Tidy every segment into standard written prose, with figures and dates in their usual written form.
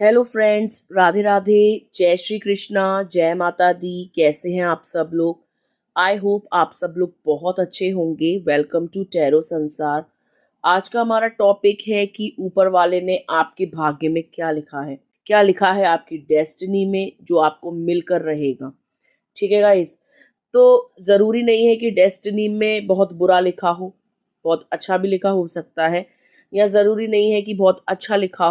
Hello friends, Radhe Radhe. जय श्री कृष्णा, जय माता दी। कैसे हैं आप सब लोग? आई होप आप सब लोग बहुत अच्छे होंगे। वेलकम टू टैरो संसार। आज का हमारा टॉपिक है कि ऊपर वाले ने आपके भाग्य में क्या लिखा है आपकी डेस्टिनी में, जो आपको मिलकर रहेगा। ठीक है गाइस। तो ज़रूरी नहीं है कि डेस्टिनी में बहुत बुरा लिखा हो, बहुत अच्छा भी लिखा हो सकता है, या ज़रूरी नहीं है कि बहुत अच्छा लिखा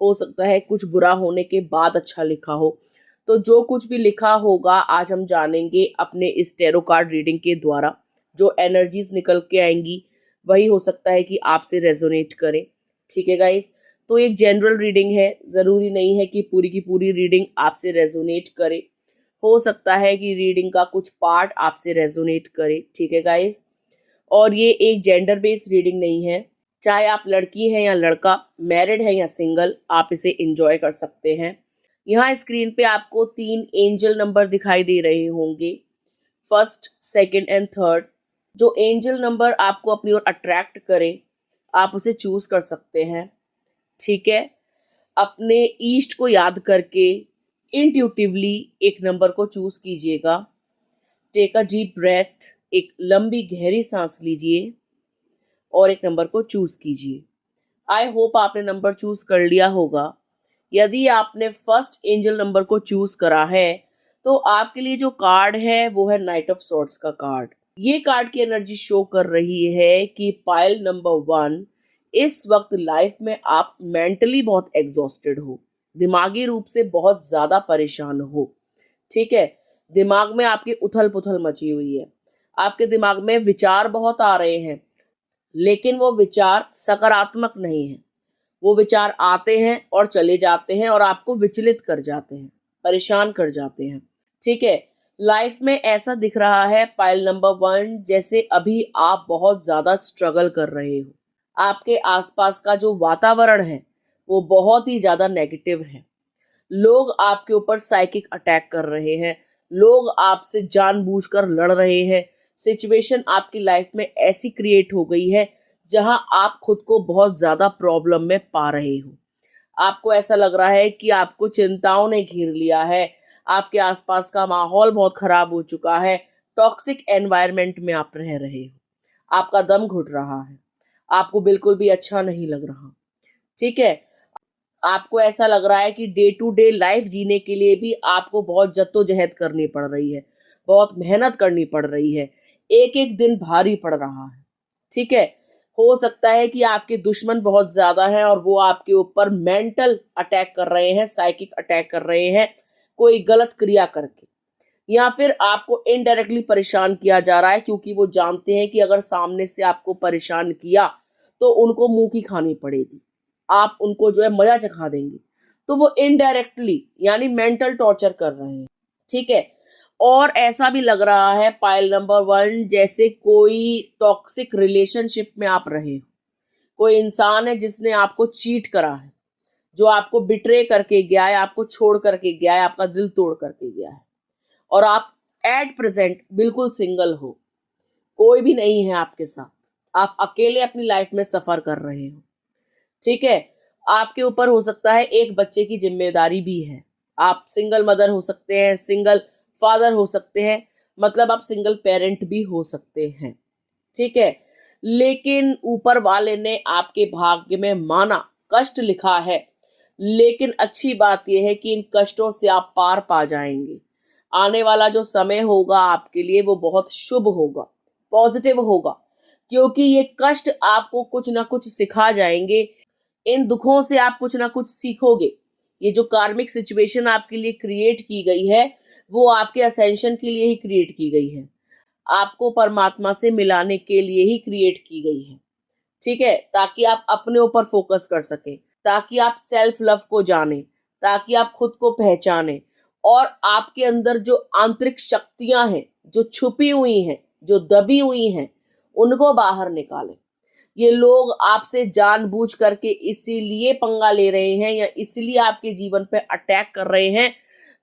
हो सकता है कुछ बुरा होने के बाद अच्छा लिखा हो। तो जो कुछ भी लिखा होगा आज हम जानेंगे अपने इस टैरो कार्ड रीडिंग के द्वारा। जो एनर्जीज निकल के आएंगी वही हो सकता है कि आपसे रेजोनेट करें। ठीक है गाइस। तो एक जनरल रीडिंग है, ज़रूरी नहीं है कि पूरी की पूरी रीडिंग आपसे रेजोनेट करे। हो सकता है कि रीडिंग का कुछ पार्ट आपसे रेजोनेट करे। ठीक है गाइस। और ये एक जेंडर बेस्ड रीडिंग नहीं है। चाहे आप लड़की हैं या लड़का, मैरिड है या सिंगल, आप इसे एंजॉय कर सकते हैं। यहाँ स्क्रीन पे आपको 3 एंजल नंबर दिखाई दे रहे होंगे, फर्स्ट, सेकंड एंड थर्ड। जो एंजल नंबर आपको अपनी ओर अट्रैक्ट करे आप उसे चूज कर सकते हैं। ठीक है। अपने ईस्ट को याद करके इंट्यूटिवली एक नंबर को चूज कीजिएगा। टेक अ डीप ब्रेथ, एक लंबी गहरी सांस लीजिए और एक नंबर को चूज कीजिए। आई होप आपने नंबर चूज कर लिया होगा। यदि आपने फर्स्ट एंजल नंबर को चूज करा है तो आपके लिए जो कार्ड है वो है नाइट ऑफ सॉर्ड्स का कार्ड। ये कार्ड की एनर्जी शो कर रही है कि पाइल नंबर 1, इस वक्त लाइफ में आप मेंटली बहुत एग्जॉस्टेड हो, दिमागी रूप से बहुत ज्यादा परेशान हो। ठीक है। दिमाग में आपके उथल पुथल मची हुई है। आपके दिमाग में विचार बहुत आ रहे हैं, लेकिन वो विचार सकारात्मक नहीं है। वो विचार आते हैं और चले जाते हैं और आपको विचलित कर जाते हैं, परेशान कर जाते हैं। ठीक है। लाइफ में ऐसा दिख रहा है पाइल नंबर 1, जैसे अभी आप बहुत ज्यादा स्ट्रगल कर रहे हो। आपके आसपास का जो वातावरण है वो बहुत ही ज्यादा नेगेटिव है। लोग आपके ऊपर साइकिक अटैक कर रहे हैं, लोग आपसे जानबूझकर लड़ रहे हैं। सिचुएशन आपकी लाइफ में ऐसी क्रिएट हो गई है जहां आप खुद को बहुत ज्यादा प्रॉब्लम में पा रहे हो। आपको ऐसा लग रहा है कि आपको चिंताओं ने घेर लिया है। आपके आसपास का माहौल बहुत खराब हो चुका है। टॉक्सिक एनवायरनमेंट में आप रह रहे हो। आपका दम घुट रहा है। आपको बिल्कुल भी अच्छा नहीं लग रहा। ठीक है। आपको ऐसा लग रहा है कि डे टू डे लाइफ जीने के लिए भी आपको बहुत जद्दोजहद करनी पड़ रही है, बहुत मेहनत करनी पड़ रही है। एक एक दिन भारी पड़ रहा है। ठीक है। हो सकता है कि आपके दुश्मन बहुत ज्यादा हैं और वो आपके ऊपर मेंटल अटैक कर रहे हैं, साइकिक अटैक कर रहे हैं, कोई गलत क्रिया करके, या फिर आपको इनडायरेक्टली परेशान किया जा रहा है क्योंकि वो जानते हैं कि अगर सामने से आपको परेशान किया तो उनको मुंह की खानी पड़ेगी, आप उनको जो है मजा चखा देंगे। तो वो इनडायरेक्टली यानी मेंटल टॉर्चर कर रहे हैं। ठीक है। और ऐसा भी लग रहा है पाइल नंबर 1 जैसे कोई टॉक्सिक रिलेशनशिप में आप रहे हो। कोई इंसान है जिसने आपको चीट करा है, जो आपको बिट्रे करके गया है, आपको छोड़ करके गया है, आपका दिल तोड़ करके गया है। और आप एट प्रेजेंट बिल्कुल सिंगल हो, कोई भी नहीं है आपके साथ। आप अकेले अपनी लाइफ में सफर कर रहे हो। ठीक है। आपके ऊपर हो सकता है एक बच्चे की जिम्मेदारी भी है। आप सिंगल मदर हो सकते हैं, सिंगल फादर हो सकते हैं, मतलब आप सिंगल पेरेंट भी हो सकते हैं। ठीक है। लेकिन ऊपर वाले ने आपके भाग्य में माना कष्ट लिखा है, लेकिन अच्छी बात यह है कि इन कष्टों से आप पार पा जाएंगे। आने वाला जो समय होगा आपके लिए वो बहुत शुभ होगा, पॉजिटिव होगा, क्योंकि ये कष्ट आपको कुछ ना कुछ सिखा जाएंगे। इन दुखों से आप कुछ ना कुछ सीखोगे। ये जो कार्मिक सिचुएशन आपके लिए क्रिएट की गई है वो आपके असेंशन के लिए ही क्रिएट की गई है, आपको परमात्मा से मिलाने के लिए ही क्रिएट की गई है। ठीक है। ताकि आप अपने ऊपर फोकस कर सकें, ताकि आप सेल्फ लव को जाने, ताकि आप खुद को पहचाने और आपके अंदर जो आंतरिक शक्तियां हैं, जो छुपी हुई हैं, जो दबी हुई हैं, उनको बाहर निकालें। ये लोग आपसे जानबूझ करके इसीलिए पंगा ले रहे हैं या इसीलिए आपके जीवन पे अटैक कर रहे हैं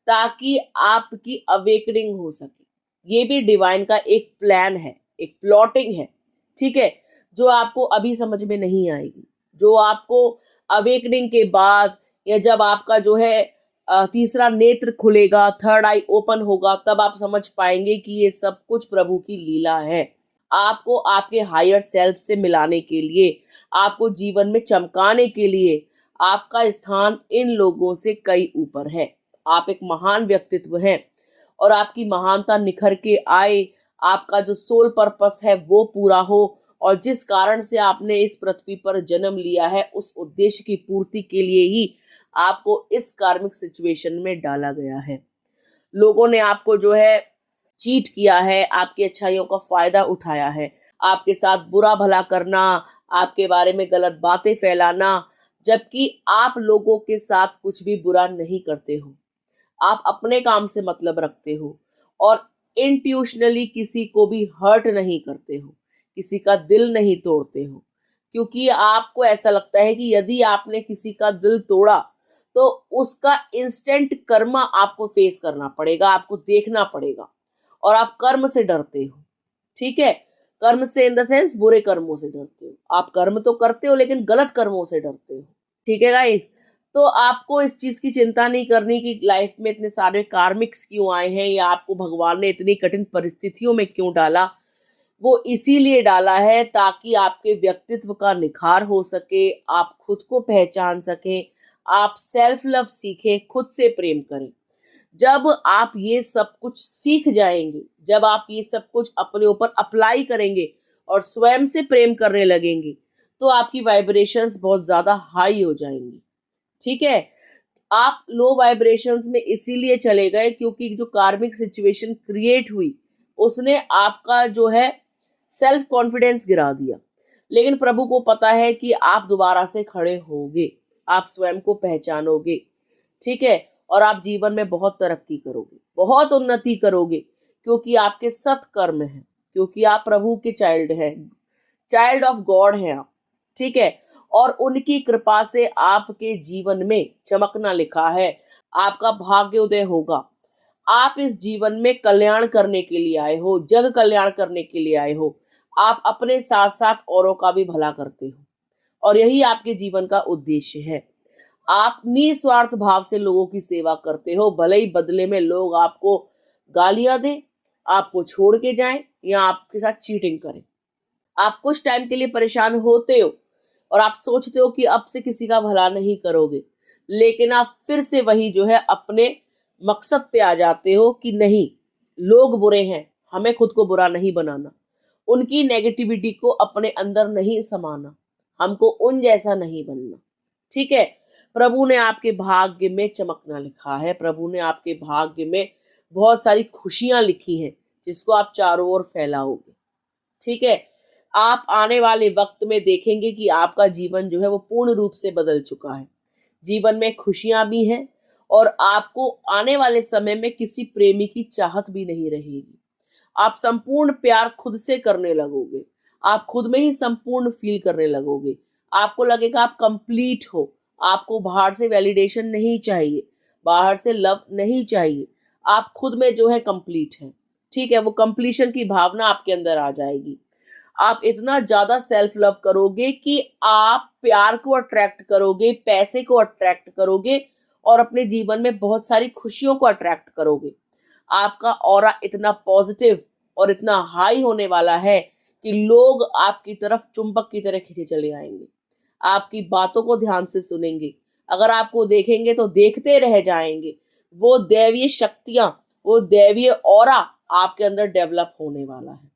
ताकि आपकी अवेकनिंग हो सके। ये भी डिवाइन का एक प्लान है, एक प्लॉटिंग है। ठीक है। जो आपको अभी समझ में नहीं आएगी, जो आपको अवेकनिंग के बाद, या जब आपका जो है तीसरा नेत्र खुलेगा, थर्ड आई ओपन होगा, तब आप समझ पाएंगे कि ये सब कुछ प्रभु की लीला है। आपको आपके हायर सेल्फ से मिलाने के लिए, आपको जीवन में चमकाने के लिए, आपका स्थान इन लोगों से कई ऊपर है। आप एक महान व्यक्तित्व हैं और आपकी महानता निखर के आए, आपका जो सोल पर्पस है वो पूरा हो, और जिस कारण से आपने इस पृथ्वी पर जन्म लिया है उस उद्देश्य की पूर्ति के लिए ही आपको इस कार्मिक सिचुएशन में डाला गया है। लोगों ने आपको जो है चीट किया है, आपकी अच्छाइयों का फायदा उठाया है, आपके साथ बुरा भला करना, आपके बारे में गलत बातें फैलाना, जबकि आप लोगों के साथ कुछ भी बुरा नहीं करते हो। आप अपने काम से मतलब रखते हो और इंट्यूशनली किसी को भी हर्ट नहीं करते हो, किसी का दिल नहीं तोड़ते हो, क्योंकि आपको ऐसा लगता है कि यदि आपने किसी का दिल तोड़ा तो उसका इंस्टेंट कर्मा आपको फेस करना पड़ेगा, आपको देखना पड़ेगा, और आप कर्म से डरते हो। ठीक है, कर्म से इन द सेंस बुरे कर्मों से डरते हो। आप कर्म तो करते हो लेकिन गलत कर्मों से डरते हो। ठीक है गाइस, तो आपको इस चीज की चिंता नहीं करनी कि लाइफ में इतने सारे कार्मिक्स क्यों आए हैं या आपको भगवान ने इतनी कठिन परिस्थितियों में क्यों डाला। वो इसीलिए डाला है ताकि आपके व्यक्तित्व का निखार हो सके, आप खुद को पहचान सकें, आप सेल्फ लव सीखें, खुद से प्रेम करें। जब आप ये सब कुछ सीख जाएंगे, जब आप ये सब कुछ अपने ऊपर अप्लाई करेंगे और स्वयं से प्रेम करने लगेंगे, तो आपकी वाइब्रेशंस बहुत ज्यादा हाई हो जाएंगी। ठीक है, आप लो वाइब्रेशंस में इसीलिए चले गए क्योंकि जो कार्मिक सिचुएशन क्रिएट हुई उसने आपका जो है सेल्फ कॉन्फिडेंस गिरा दिया। लेकिन प्रभु को पता है कि आप दोबारा से खड़े होगे, आप स्वयं को पहचानोगे। ठीक है, और आप जीवन में बहुत तरक्की करोगे, बहुत उन्नति करोगे, क्योंकि आपके सत्कर्म हैं, क्योंकि आप प्रभु के चाइल्ड हैं, चाइल्ड ऑफ गॉड हैं आप। ठीक है, और उनकी कृपा से आपके जीवन में चमकना लिखा है, आपका भाग्योदय होगा। आप इस जीवन में कल्याण करने के लिए आए हो, जग कल्याण करने के लिए आए हो। आप अपने साथ साथ औरों का भी भला करते हो और यही आपके जीवन का उद्देश्य है। आप निस्वार्थ भाव से लोगों की सेवा करते हो, भले ही बदले में लोग आपको गालियां दें, आपको छोड़ के जाएं या आपके साथ चीटिंग करें। आप कुछ टाइम के लिए परेशान होते हो और आप सोचते हो कि अब से किसी का भला नहीं करोगे, लेकिन आप फिर से वही जो है अपने मकसद पे आ जाते हो कि नहीं, लोग बुरे हैं, हमें खुद को बुरा नहीं बनाना, उनकी नेगेटिविटी को अपने अंदर नहीं समाना, हमको उन जैसा नहीं बनना। ठीक है, प्रभु ने आपके भाग्य में चमकना लिखा है, प्रभु ने आपके भाग्य में बहुत सारी खुशियां लिखी हैं जिसको आप चारों ओर फैलाओगे। ठीक है, आप आने वाले वक्त में देखेंगे कि आपका जीवन जो है वो पूर्ण रूप से बदल चुका है। जीवन में खुशियां भी हैं और आपको आने वाले समय में किसी प्रेमी की चाहत भी नहीं रहेगी। आप संपूर्ण प्यार खुद से करने लगोगे, आप खुद में ही संपूर्ण फील करने लगोगे। आपको लगेगा आप कंप्लीट हो, आपको बाहर से वैलिडेशन नहीं चाहिए, बाहर से लव नहीं चाहिए, आप खुद में जो है कंप्लीट है। ठीक है, वो कंप्लीशन की भावना आपके अंदर आ जाएगी। आप इतना ज्यादा सेल्फ लव करोगे कि आप प्यार को अट्रैक्ट करोगे, पैसे को अट्रैक्ट करोगे और अपने जीवन में बहुत सारी खुशियों को अट्रैक्ट करोगे। आपका ऑरा इतना पॉजिटिव और इतना हाई होने वाला है कि लोग आपकी तरफ चुंबक की तरह खींचे चले आएंगे, आपकी बातों को ध्यान से सुनेंगे, अगर आपको देखेंगे तो देखते रह जाएंगे। वो दैवीय शक्तियां, वो दैवीय ऑरा आपके अंदर डेवलप होने वाला है।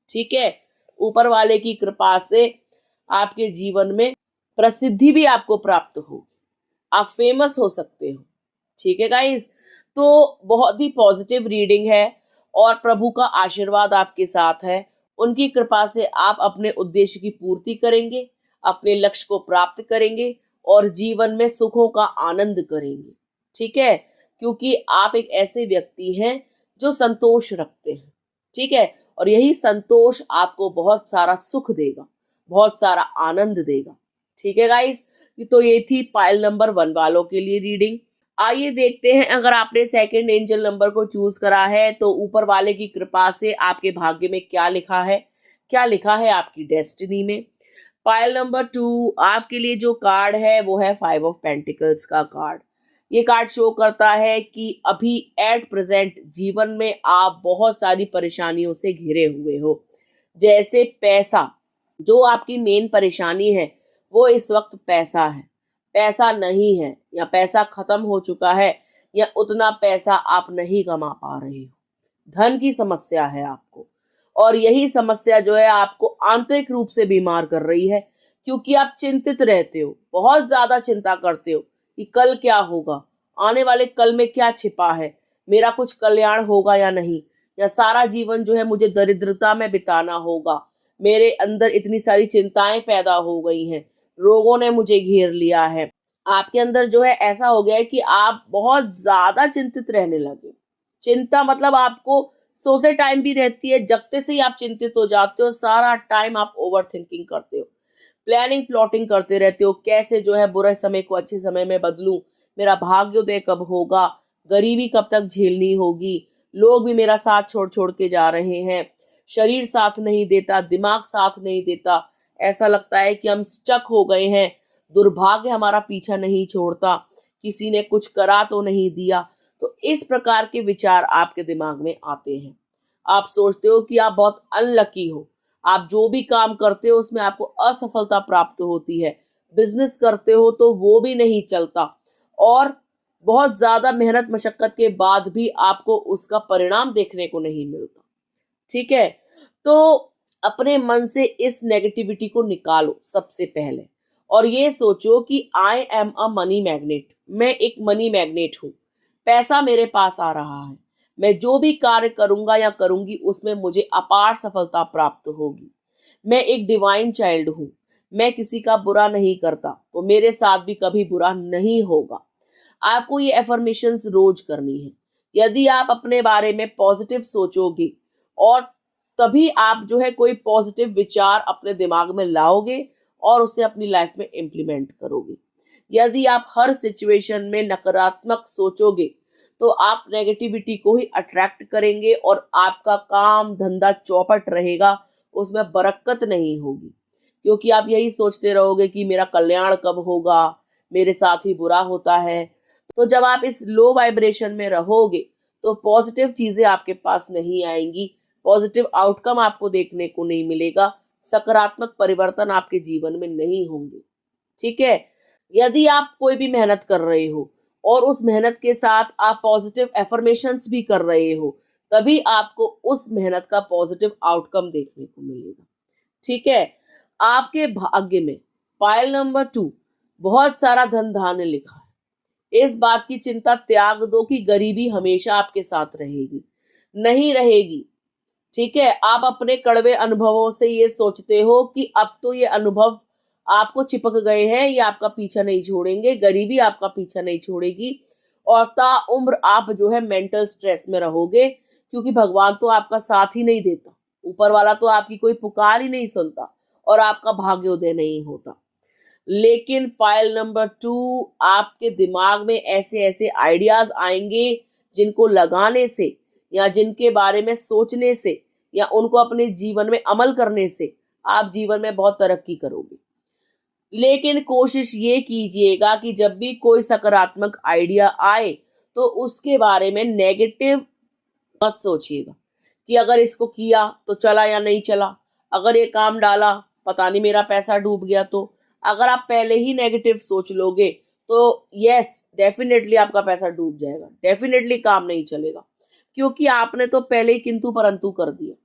ठीक है, ऊपर वाले की कृपा से आपके जीवन में प्रसिद्धि भी आपको प्राप्त होगी, आप फेमस हो सकते हो। ठीक है गाइस, तो बहुत ही पॉजिटिव रीडिंग है और प्रभु का आशीर्वाद आपके साथ है। उनकी कृपा से आप अपने उद्देश्य की पूर्ति करेंगे, अपने लक्ष्य को प्राप्त करेंगे और जीवन में सुखों का आनंद करेंगे। ठीक है, क्योंकि आप एक ऐसे व्यक्ति हैं जो संतोष रखते हैं। ठीक है, और यही संतोष आपको बहुत सारा सुख देगा, बहुत सारा आनंद देगा। ठीक है गाइस, तो ये थी पाइल नंबर 1 वालों के लिए रीडिंग। आइए देखते हैं, अगर आपने सेकंड एंजल नंबर को चूज करा है तो ऊपर वाले की कृपा से आपके भाग्य में क्या लिखा है, क्या लिखा है आपकी डेस्टिनी में। पाइल नंबर 2 आपके लिए जो कार्ड है वो है 5 ऑफ पेंटिकल्स का कार्ड। ये कार्ड शो करता है कि अभी एट प्रेजेंट जीवन में आप बहुत सारी परेशानियों से घिरे हुए हो। जैसे पैसा, जो आपकी मेन परेशानी है वो इस वक्त पैसा है। पैसा नहीं है या पैसा खत्म हो चुका है या उतना पैसा आप नहीं कमा पा रहे हो। धन की समस्या है आपको, और यही समस्या जो है आपको आंतरिक रूप से बीमार कर रही है, क्योंकि आप चिंतित रहते हो, बहुत ज्यादा चिंता करते हो कि कल क्या होगा, आने वाले कल में क्या छिपा है, मेरा कुछ कल्याण होगा या नहीं, या सारा जीवन जो है मुझे दरिद्रता में बिताना होगा, मेरे अंदर इतनी सारी चिंताएं पैदा हो गई हैं, रोगों ने मुझे घेर लिया है। आपके अंदर जो है ऐसा हो गया है कि आप बहुत ज्यादा चिंतित रहने लगे। चिंता मतलब आपको सोते टाइम भी रहती है, जगते से ही आप चिंतित हो जाते हो, सारा टाइम आप ओवर थिंकिंग करते हो, प्लानिंग प्लॉटिंग करते रहते हो, कैसे जो है बुरे समय को अच्छे समय में बदलूं, मेरा भाग्योदय कब होगा, गरीबी कब तक झेलनी होगी, लोग भी मेरा साथ छोड़ छोड़ के जा रहे हैं, शरीर साथ नहीं देता, दिमाग साथ नहीं देता, ऐसा लगता है कि हम स्टक हो गए हैं, दुर्भाग्य हमारा पीछा नहीं छोड़ता, किसी ने कुछ करा तो नहीं दिया। तो इस प्रकार के विचार आपके दिमाग में आते हैं। आप सोचते हो कि आप बहुत अनलकी हो, आप जो भी काम करते हो उसमें आपको असफलता प्राप्त होती है, बिजनेस करते हो तो वो भी नहीं चलता, और बहुत ज्यादा मेहनत मशक्कत के बाद भी आपको उसका परिणाम देखने को नहीं मिलता। ठीक है, तो अपने मन से इस नेगेटिविटी को निकालो सबसे पहले, और ये सोचो कि I am a money magnet, मैं एक मनी मैग्नेट हूँ, पैसा मेरे पास आ रहा है, मैं जो भी कार्य करूंगा या करूंगी उसमें मुझे अपार सफलता प्राप्त होगी, मैं एक डिवाइन चाइल्ड हूँ, मैं किसी का बुरा नहीं करता तो मेरे साथ भी कभी बुरा नहीं होगा। आपको ये एफर्मेशंस रोज करनी है। यदि आप अपने बारे में पॉजिटिव सोचोगे, और तभी आप जो है कोई पॉजिटिव विचार अपने दिमाग में लाओगे और उसे अपनी लाइफ में इम्प्लीमेंट करोगे। यदि आप हर सिचुएशन में नकारात्मक सोचोगे तो आप नेगेटिविटी को ही अट्रैक्ट करेंगे, और आपका काम धंधा चौपट रहेगा, उसमें बरकत नहीं होगी, क्योंकि आप यही सोचते रहोगे कि मेरा कल्याण कब होगा, मेरे साथ ही बुरा होता है। तो जब आप इस लो वाइब्रेशन में रहोगे तो पॉजिटिव चीजें आपके पास नहीं आएंगी, पॉजिटिव आउटकम आपको देखने को नहीं मिलेगा, सकारात्मक परिवर्तन आपके जीवन में नहीं होंगे। ठीक है, यदि आप कोई भी मेहनत कर रहे हो और उस मेहनत के साथ आप पॉजिटिव एफर्मेशंस भी कर रहे हो, तभी आपको उस मेहनत का पॉजिटिव आउटकम देखने को मिलेगा। ठीक है, आपके भाग्य में पाइल नंबर 2 बहुत सारा धन धान्य लिखा है। इस बात की चिंता त्याग दो कि गरीबी हमेशा आपके साथ रहेगी, नहीं रहेगी। ठीक है, आप अपने कड़वे अनुभवों से ये सोचते हो कि अब तो ये अनुभव आपको चिपक गए हैं, ये आपका पीछा नहीं छोड़ेंगे, गरीबी आपका पीछा नहीं छोड़ेगी, और ताउम्र आप जो है मेंटल स्ट्रेस में रहोगे, क्योंकि भगवान तो आपका साथ ही नहीं देता, ऊपर वाला तो आपकी कोई पुकार ही नहीं सुनता, और आपका भाग्योदय नहीं होता। लेकिन पाइल नंबर 2 आपके दिमाग में ऐसे ऐसे आइडियाज आएंगे जिनको लगाने से, या जिनके बारे में सोचने से, या उनको अपने जीवन में अमल करने से आप जीवन में बहुत तरक्की करोगे। लेकिन कोशिश ये कीजिएगा कि जब भी कोई सकारात्मक आइडिया आए तो उसके बारे में नेगेटिव मत सोचिएगा, कि अगर इसको किया तो चला या नहीं चला, अगर ये काम डाला पता नहीं मेरा पैसा डूब गया। तो अगर आप पहले ही नेगेटिव सोच लोगे तो यस डेफिनेटली आपका पैसा डूब जाएगा, डेफिनेटली काम नहीं चलेगा, क्योंकि आपने तो पहले ही किंतु परंतु कर दिया।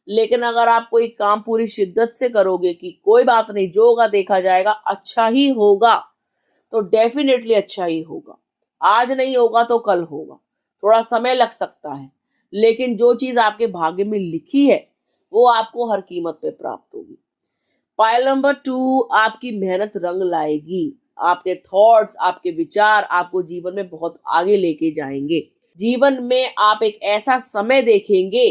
लेकिन अगर आप कोई काम पूरी शिद्दत से करोगे कि कोई बात नहीं, जो होगा देखा जाएगा, अच्छा ही होगा, तो डेफिनेटली अच्छा ही होगा। आज नहीं होगा तो कल होगा, थोड़ा समय लग सकता है, लेकिन जो चीज आपके भाग्य में लिखी है वो आपको हर कीमत पे प्राप्त होगी। पाइल नंबर 2 आपकी मेहनत रंग लाएगी, आपके थॉट्स, आपके विचार आपको जीवन में बहुत आगे लेके जाएंगे। जीवन में आप एक ऐसा समय देखेंगे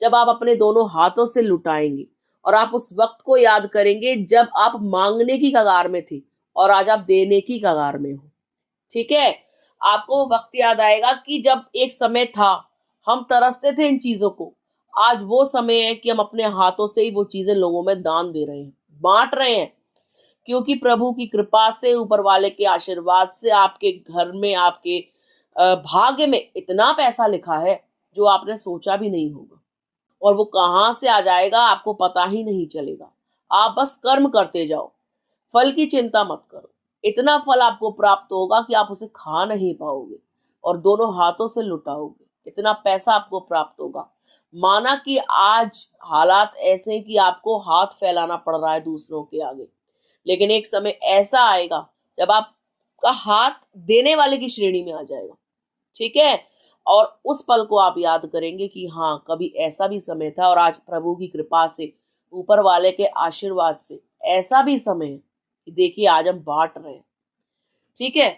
जब आप अपने दोनों हाथों से लुटाएंगे, और आप उस वक्त को याद करेंगे जब आप मांगने की कगार में थे और आज आप देने की कगार में हो। ठीक है, आपको वो वक्त याद आएगा कि जब एक समय था हम तरसते थे इन चीजों को, आज वो समय है कि हम अपने हाथों से ही वो चीजें लोगों में दान दे रहे हैं, बांट रहे हैं, क्योंकि प्रभु की कृपा से, ऊपर वाले के आशीर्वाद से आपके घर में, आपके भाग्य में इतना पैसा लिखा है जो आपने सोचा भी नहीं होगा। और वो कहाँ से आ जाएगा आपको पता ही नहीं चलेगा। आप बस कर्म करते जाओ, फल की चिंता मत करो। इतना फल आपको प्राप्त होगा कि आप उसे खा नहीं पाओगे और दोनों हाथों से लुटाओगे। इतना पैसा आपको प्राप्त होगा। माना कि आज हालात ऐसे हैं कि आपको हाथ फैलाना पड़ रहा है दूसरों के आगे, लेकिन एक समय ऐसा आएगा जब आपका हाथ देने वाले की श्रेणी में आ जाएगा। ठीक है, और उस पल को आप याद करेंगे कि हाँ, कभी ऐसा भी समय था और आज प्रभु की कृपा से, ऊपर वाले के आशीर्वाद से ऐसा भी समय है कि देखिए आज हम बांट रहे हैं। ठीक है,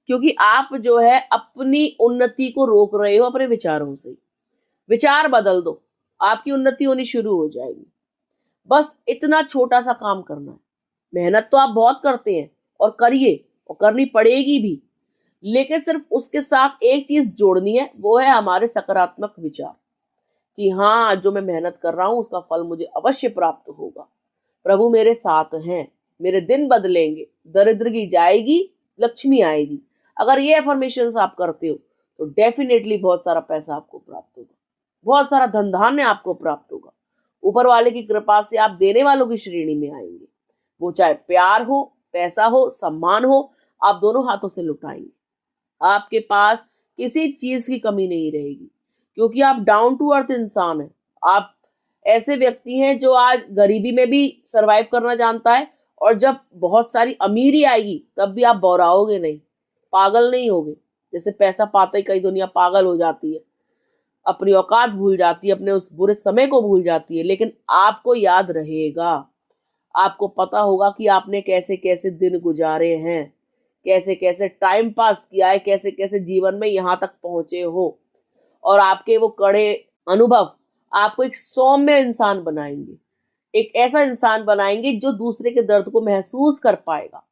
क्योंकि आप जो है अपनी उन्नति को रोक रहे हो अपने विचारों से। विचार बदल दो, आपकी उन्नति होनी शुरू हो जाएगी। बस इतना छोटा सा काम करना है। मेहनत तो आप बहुत करते हैं और करिए, और करनी पड़ेगी भी, लेकिन सिर्फ उसके साथ एक चीज जोड़नी है, वो है हमारे सकारात्मक विचार कि हाँ, जो मैं मेहनत कर रहा हूं उसका फल मुझे अवश्य प्राप्त होगा। प्रभु मेरे साथ हैं, मेरे दिन बदलेंगे, दरिद्र की जाएगी, लक्ष्मी आएगी। अगर ये एफर्मेशंस आप करते हो तो डेफिनेटली बहुत सारा पैसा आपको प्राप्त होगा, बहुत सारा धन धान्य आपको प्राप्त होगा। ऊपर वाले की कृपा से आप देने वालों की श्रेणी में आएंगे। वो चाहे प्यार हो, पैसा हो, सम्मान हो, आप दोनों हाथों से लुटाएंगे। आपके पास किसी चीज की कमी नहीं रहेगी, क्योंकि आप डाउन टू अर्थ इंसान हैं। आप ऐसे व्यक्ति हैं जो आज गरीबी में भी सरवाइव करना जानता है, और जब बहुत सारी अमीरी आएगी तब भी आप बौराओगे नहीं, पागल नहीं होगे। जैसे पैसा पाते ही कई दुनिया पागल हो जाती है, अपनी औकात भूल जाती है, अपने उस बुरे समय को भूल जाती है, लेकिन आपको याद रहेगा। आपको पता होगा कि आपने कैसे कैसे दिन गुजारे हैं, कैसे कैसे टाइम पास किया है, कैसे कैसे जीवन में यहाँ तक पहुंचे हो। और आपके वो कड़े अनुभव आपको एक सौम्य इंसान बनाएंगे, एक ऐसा इंसान बनाएंगे जो दूसरे के दर्द को महसूस कर पाएगा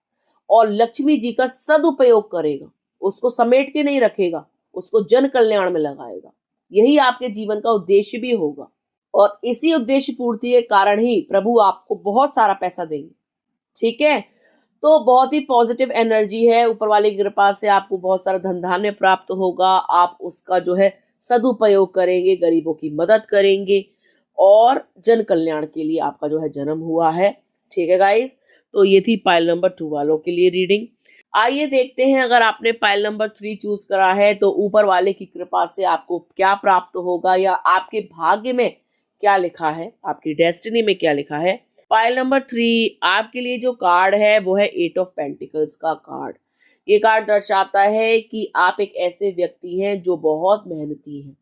और लक्ष्मी जी का सदुपयोग करेगा। उसको समेट के नहीं रखेगा, उसको जन कल्याण में लगाएगा। यही आपके जीवन का उद्देश्य भी होगा, और इसी उद्देश्य पूर्ति के कारण ही प्रभु आपको बहुत सारा पैसा देंगे। ठीक है, तो बहुत ही पॉजिटिव एनर्जी है। ऊपर वाले की कृपा से आपको बहुत सारा धन धान्य प्राप्त होगा। आप उसका जो है सदुपयोग करेंगे, गरीबों की मदद करेंगे, और जन कल्याण के लिए आपका जो है जन्म हुआ है। ठीक है गाइस, तो ये थी पाइल नंबर 2 वालों के लिए रीडिंग। आइए देखते हैं, अगर आपने पाइल नंबर 3 चूज करा है तो ऊपर वाले की कृपा से आपको क्या प्राप्त होगा, या आपके भाग्य में क्या लिखा है, आपकी डेस्टिनी में क्या लिखा है। पाइल नंबर 3 आपके लिए जो कार्ड है वो है 8 ऑफ पेंटिकल्स का कार्ड। ये कार्ड दर्शाता है कि आप एक ऐसे व्यक्ति हैं जो बहुत मेहनती हैं,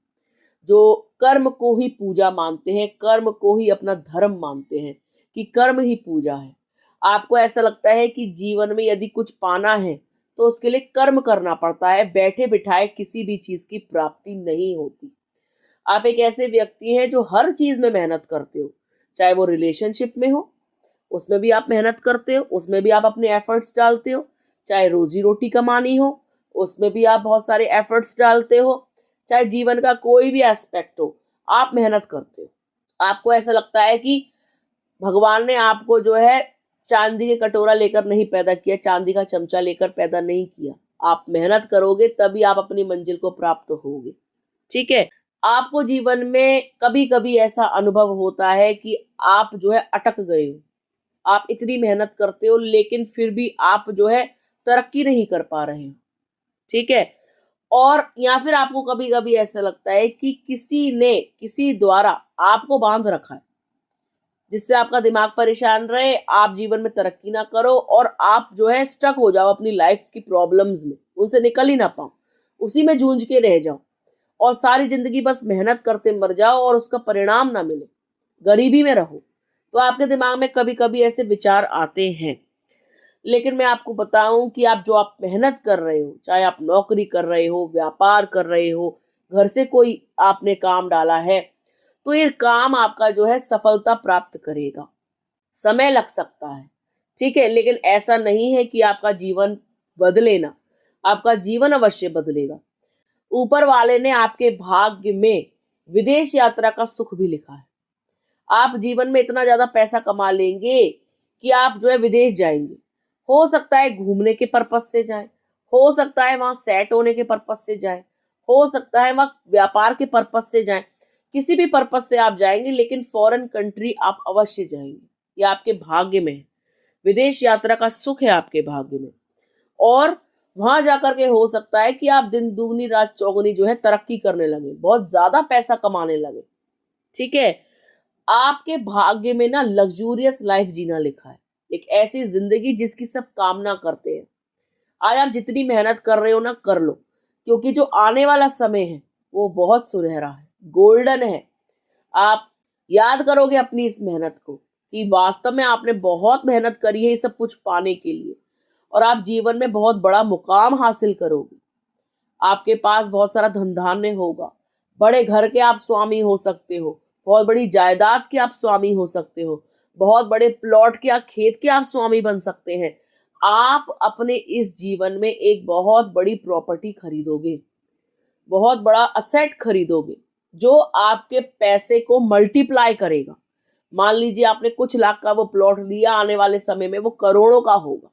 जो कर्म को ही पूजा मानते हैं, कर्म को ही अपना धर्म मानते हैं, कि कर्म ही पूजा है। आपको ऐसा लगता है कि जीवन में यदि कुछ पाना है तो उसके लिए कर्म करना पड़ता है, बैठे बिठाए किसी भी चीज की प्राप्ति नहीं होती। आप एक ऐसे व्यक्ति हैं जो हर चीज में मेहनत करते हो, चाहे वो रिलेशनशिप में हो, उसमें भी आप मेहनत करते हो, उसमें भी आप अपने एफर्ट्स डालते हो। चाहे रोजी रोटी कमानी हो, उसमें भी आप बहुत सारे एफर्ट्स डालते हो। चाहे जीवन का कोई भी एस्पेक्ट हो, आप मेहनत करते हो। आपको ऐसा लगता है कि भगवान ने आपको जो है चांदी के कटोरा लेकर नहीं पैदा किया, चांदी का चमचा लेकर पैदा नहीं किया। आप मेहनत करोगे तभी आप अपनी मंजिल को प्राप्त होगे। ठीक है, आपको जीवन में कभी कभी ऐसा अनुभव होता है कि आप जो है अटक गए हो। आप इतनी मेहनत करते हो लेकिन फिर भी आप जो है तरक्की नहीं कर पा रहे हो। ठीक है, और या फिर आपको कभी कभी ऐसा लगता है कि किसी ने, किसी द्वारा आपको बांध रखा है, जिससे आपका दिमाग परेशान रहे, आप जीवन में तरक्की ना करो और आप जो है स्टक हो जाओ अपनी लाइफ की प्रॉब्लम्स में, उनसे निकल ही ना पाओ, उसी में जूझ के रह जाओ और सारी जिंदगी बस मेहनत करते मर जाओ और उसका परिणाम ना मिले, गरीबी में रहो। तो आपके दिमाग में कभी कभी ऐसे विचार आते हैं। लेकिन मैं आपको बताऊं कि आप मेहनत कर रहे हो, चाहे आप नौकरी कर रहे हो, व्यापार कर रहे हो, घर से कोई आपने काम डाला है, तो ये काम आपका जो है सफलता प्राप्त करेगा। समय लग सकता है, ठीक है, लेकिन ऐसा नहीं है कि आपका जीवन बदले ना, आपका जीवन अवश्य बदलेगा। ऊपर वाले ने आपके भाग्य में विदेश यात्रा का सुख भी लिखा है। आप जीवन में इतना ज्यादा पैसा कमा लेंगे कि आप जो है विदेश जाएंगे। हो सकता है घूमने के पर्पज से जाएं, हो सकता है वहां सेट होने के पर्पज से जाएं, हो सकता है वहां व्यापार के पर्पज से जाएं। किसी भी पर्पज से आप जाएंगे, लेकिन फॉरेन कंट्री आप अवश्य जाएंगे। ये आपके भाग्य में है। विदेश यात्रा का सुख है आपके भाग्य में। और वहां जाकर के हो सकता है कि आप दिन दुगनी रात चौगुनी जो है तरक्की करने लगे, बहुत ज्यादा पैसा कमाने लगे। ठीक है, आपके भाग्य में ना लग्जूरियस लाइफ जीना लिखा है, एक ऐसी जिंदगी जिसकी सब कामना करते हैं। आज आप जितनी मेहनत कर रहे हो ना, कर लो, क्योंकि जो आने वाला समय है वो बहुत सुनहरा है, गोल्डन है। आप याद करोगे अपनी इस मेहनत को कि वास्तव में आपने बहुत मेहनत करी है ये सब कुछ पाने के लिए, और आप जीवन में बहुत बड़ा मुकाम हासिल करोगे। आपके पास बहुत सारा धन धान्य होगा, बड़े घर के आप स्वामी हो सकते हो, बहुत बड़ी जायदाद के आप स्वामी हो सकते हो, बहुत बड़े प्लॉट के या खेत के आप स्वामी बन सकते हैं। आप अपने इस जीवन में एक बहुत बड़ी प्रॉपर्टी खरीदोगे, बहुत बड़ा असेट खरीदोगे, जो आपके पैसे को मल्टीप्लाई करेगा। मान लीजिए आपने कुछ लाख का वो प्लॉट लिया, आने वाले समय में वो करोड़ों का होगा,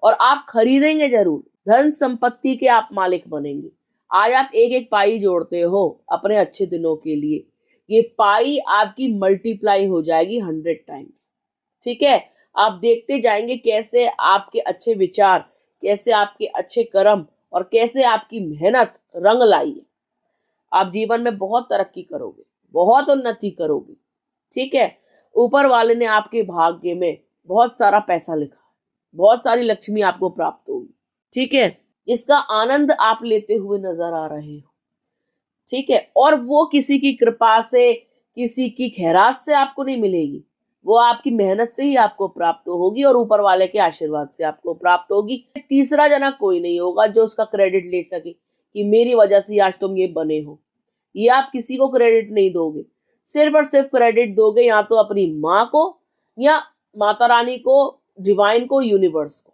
और आप खरीदेंगे जरूर, धन संपत्ति के आप मालिक बनेंगे। आज आप एक एक पाई जोड़ते हो अपने अच्छे दिनों के लिए, ये पाई आपकी मल्टीप्लाई हो जाएगी 100 टाइम्स। ठीक है, आप देखते जाएंगे कैसे आपके अच्छे विचार, कैसे आपके अच्छे कर्म और कैसे आपकी मेहनत रंग लाई है। आप जीवन में बहुत तरक्की करोगे, बहुत उन्नति करोगे। ठीक है, ऊपर वाले ने आपके भाग्य में बहुत सारा पैसा लिखा है, बहुत सारी लक्ष्मी आपको प्राप्त होगी। ठीक है, जिसका आनंद आप लेते हुए नजर आ रहे हो। ठीक है, और वो किसी की कृपा से, किसी की खैरात से आपको नहीं मिलेगी, वो आपकी मेहनत से ही आपको प्राप्त होगी और ऊपर वाले के आशीर्वाद से आपको प्राप्त होगी। तीसरा जना कोई नहीं होगा जो उसका क्रेडिट ले सके कि मेरी वजह से आज तुम ये बने हो। ये आप किसी को क्रेडिट नहीं दोगे, सिर्फ और सिर्फ क्रेडिट दोगे या तो अपनी माँ को, या माता रानी को, डिवाइन को, यूनिवर्स को।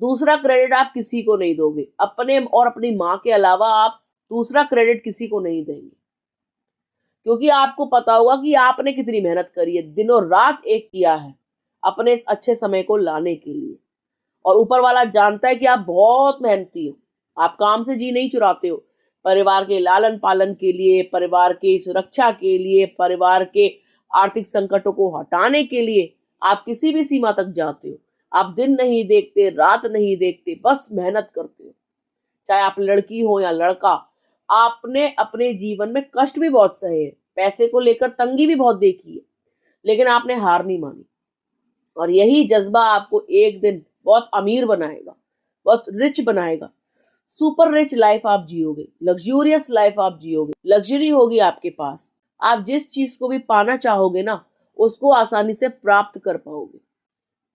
दूसरा क्रेडिट आप किसी को नहीं दोगे, अपने और अपनी माँ के अलावा आप दूसरा क्रेडिट किसी को नहीं देंगे, क्योंकि आपको पता होगा कि आपने कितनी मेहनत करी है, दिनों रात एक किया है अपने इस अच्छे समय को लाने के लिए। और ऊपर वाला जानता है कि आप बहुत मेहनती हो, आप काम से जी नहीं चुराते हो। परिवार के लालन पालन के लिए, परिवार की सुरक्षा के लिए, परिवार के आर्थिक संकटों को हटाने के लिए आप किसी भी सीमा तक जाते हो। आप दिन नहीं देखते, रात नहीं देखते, बस मेहनत करते हो। चाहे आप लड़की हो या लड़का, आपने अपने जीवन में कष्ट भी बहुत सहे हैं, पैसे को लेकर तंगी भी बहुत देखी है, लेकिन आपने हार नहीं मानी। और यही जज्बा आपको एक दिन बहुत अमीर बनाएगा, बहुत रिच बनाएगा। सुपर रिच लाइफ आप जियोगे, लग्जूरियस लाइफ आप जियोगे, लग्जरी होगी आपके पास। आप जिस चीज को भी पाना चाहोगे ना, उसको आसानी से प्राप्त कर पाओगे।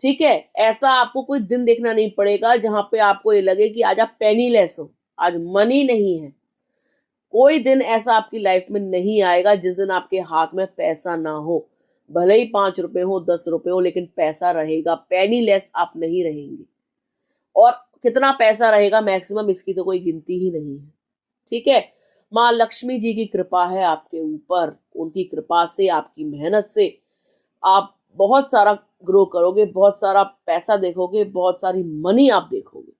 ठीक है, ऐसा आपको कोई दिन देखना नहीं पड़ेगा जहां पे आपको ये लगे कि आज आप पेनीलेस हो, आज मनी नहीं है। कोई दिन ऐसा आपकी लाइफ में नहीं आएगा जिस दिन आपके हाथ में पैसा ना हो। भले ही 5 रुपए हो, 10 रुपए हो, लेकिन पैसा रहेगा। पेनीलेस आप नहीं रहेंगे। और कितना पैसा रहेगा मैक्सिमम, इसकी तो कोई गिनती ही नहीं है। ठीक है, माँ लक्ष्मी जी की कृपा है आपके ऊपर, उनकी कृपा से, आपकी मेहनत से आप बहुत सारा ग्रो करोगे, बहुत सारा पैसा देखोगे, बहुत सारी मनी आप देखोगे।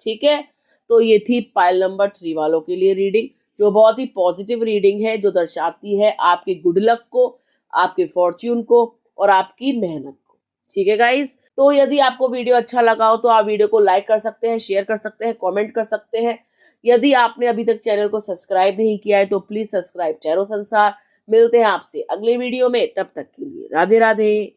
ठीक है, तो ये थी पाइल नंबर 3 वालों के लिए रीडिंग, जो बहुत ही पॉजिटिव रीडिंग है, जो दर्शाती है आपके गुड लक को, आपके फॉर्च्यून को और आपकी मेहनत को। ठीक है गाइज, तो यदि आपको वीडियो अच्छा लगा हो तो आप वीडियो को लाइक कर सकते हैं, शेयर कर सकते हैं, कमेंट कर सकते हैं। यदि आपने अभी तक चैनल को सब्सक्राइब नहीं किया है तो प्लीज सब्सक्राइब टैरो संसार। मिलते हैं आपसे अगले वीडियो में, तब तक के लिए राधे राधे।